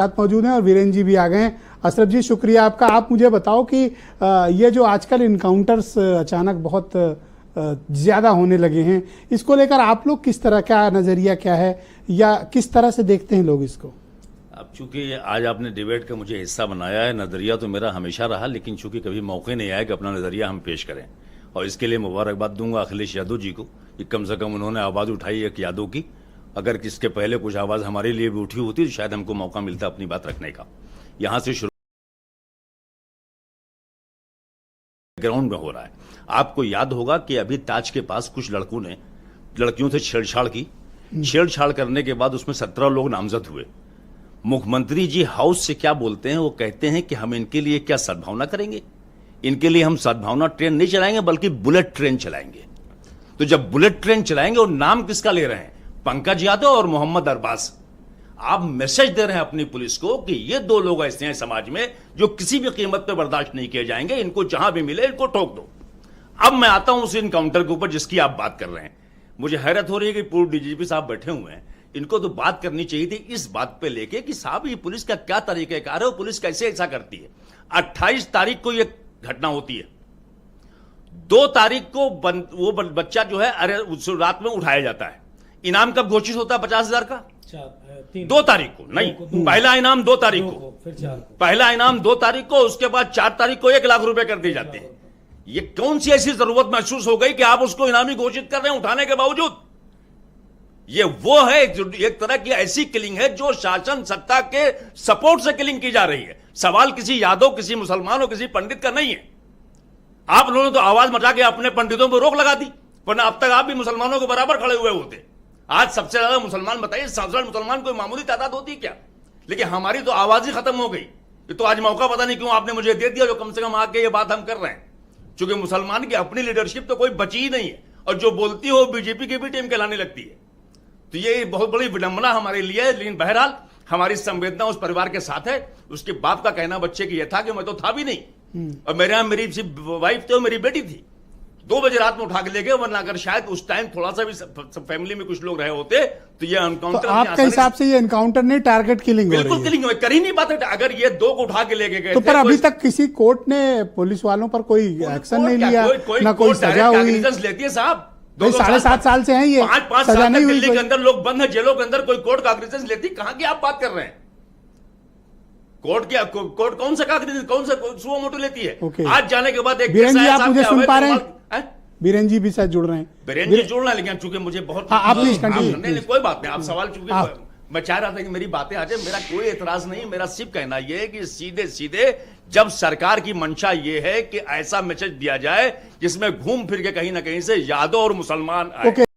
साथ मौजूद हैं और वीरेंद्र जी भी आ गए हैं। अशरफ जी शुक्रिया आपका। आप मुझे बताओ कि ये जो आजकल इनकाउंटर्स अचानक बहुत ज़्यादा होने लगे हैं, इसको लेकर आप लोग किस तरह, क्या नज़रिया क्या है या किस तरह से देखते हैं लोग इसको? अब चूंकि आज आपने डिबेट का मुझे हिस्सा बनाया है, नज़रिया तो मेरा हमेशा रहा, लेकिन चूंकि कभी मौके नहीं आया कि अपना नज़रिया हम पेश करें, और इसके लिए मुबारकबाद दूंगा अखिलेश यादव जी को कि कम से कम उन्होंने आवाज़ उठाई एक यादव की। अगर किसके पहले कुछ आवाज़ हमारे लिए भी उठी होती तो शायद हमको मौका मिलता अपनी बात रखने का। यहाँ से शुरू ग्राउंड में हो रहा है। आपको याद होगा कि अभी ताज के पास कुछ लड़कों ने लड़कियों से छेड़छाड़ की। छेड़छाड़ करने के बाद उसमें 17 लोग नामजद हुए। मुख्यमंत्री जी हाउस से क्या बोलते हैं, वो कहते हैं कि हम इनके लिए क्या सद्भावना करेंगे, इनके लिए हम सद्भावना ट्रेन नहीं चलाएंगे बल्कि बुलेट ट्रेन चलाएंगे। तो जब बुलेट ट्रेन चलाएंगे, और नाम किसका ले रहे हैं, पंकज यादव और मोहम्मद अरबाज। आप मैसेज दे रहे हैं अपनी पुलिस को कि ये दो लोग ऐसे हैं समाज में जो किसी भी कीमत पर बर्दाश्त नहीं किए जाएंगे, इनको जहां भी मिले इनको ठोक दो। अब मैं आता हूं उस इनकाउंटर के ऊपर जिसकी आप बात कर रहे हैं। मुझे हैरत हो रही है कि पूर्व डीजीपी साहब बैठे हुए हैं, इनको तो बात करनी चाहिए थी इस बात पे लेके कि साहब ये पुलिस का क्या तरीकेकार है, वो पुलिस कैसे ऐसा करती है। 28 तारीख को ये घटना होती है, 2 तारीख को वो बच्चा जो है अरे रात में उठाया जाता है। इनाम कब घोषित होता है 50,000 का? 2 तारीख को नहीं, पहला इनाम 2 तारीख को, पहला इनाम 2 तारीख को, उसके बाद 4 तारीख को 1 लाख रुपए कर दी जाती है। ये कौन सी ऐसी जरूरत महसूस हो गई कि आप उसको इनामी घोषित कर रहे हैं उठाने के बावजूद? ये वो है एक तरह की ऐसी किलिंग है जो शासन सत्ता के सपोर्ट से किलिंग की जा रही है। सवाल किसी यादव, किसी मुसलमान और किसी पंडित का नहीं है। आप लोगों ने तो आवाज मचा के अपने पंडितों पर रोक लगा दी, वरना अब तक आप भी मुसलमानों के बराबर खड़े हुए होते। आज सबसे ज्यादा मुसलमान, बताइए 7 मुसलमान कोई मामूली तादाद होती है क्या? लेकिन हमारी तो आवाज ही खत्म हो गई। ये तो आज मौका पता नहीं क्यों आपने मुझे दे दिया जो कम से कम आके ये बात हम कर रहे हैं, क्योंकि मुसलमान की अपनी लीडरशिप तो कोई बची ही नहीं है, और जो बोलती हो बीजेपी की भी टीम कहलाने लगती है। तो ये बहुत बड़ी विडंबना हमारे लिए है। लेकिन बहरहाल हमारी संवेदना उस परिवार के साथ है। उसके बाप का कहना बच्चे की यह था कि मैं तो था भी नहीं, और मेरे यहां मेरी वाइफ थी और मेरी बेटी थी। 2 बजे रात में उठा के ले गए, वरना अगर शायद उस टाइम थोड़ा सा भी फैमिली में कुछ लोग रहे होते तो ये एनकाउंटर। तो आपके हिसाब से ये एनकाउंटर नहीं, टारगेट किलिंग? बिल्कुल किलिंग कर ही नहीं पाते। अगर ये 2 को उठा के लेके गए तो पर अभी तक किसी कोर्ट ने पुलिस वालों पर कोई एक्शन नहीं लिया, ना कोई सजा हुई? लेती है साहब, 7.5 साल से हैं ये, 5 सजा साल नहीं हुई। दिल्ली के अंदर लोग बंद है, जेलों के अंदर, कोई कोर्ट काग्निजेंस लेती? कहां की आप बात कर रहे हैं? कोर्ट कौन सा काग्निजेंस, कौन सा सुओ मोटो लेती है? आज जाने के बाद एक बीरेंद्र जी आप मुझे सुन पा रहे हैं? बीरेंद्र जी भी शायद जुड़ रहे हैं। बीरेंद्र जी जुड़ रहे हैं, लेकिन चूंकि मुझे बहुत नहीं, कोई बात नहीं, आप सवाल चूंकि मैं चाह रहा था कि मेरी बातें आ जाए, मेरा कोई एतराज नहीं। मेरा सिर्फ कहना यह है कि सीधे सीधे जब सरकार की मंशा यह है कि ऐसा मैसेज दिया जाए जिसमें घूम फिर के कहीं ना कहीं से यादव और मुसलमान आए।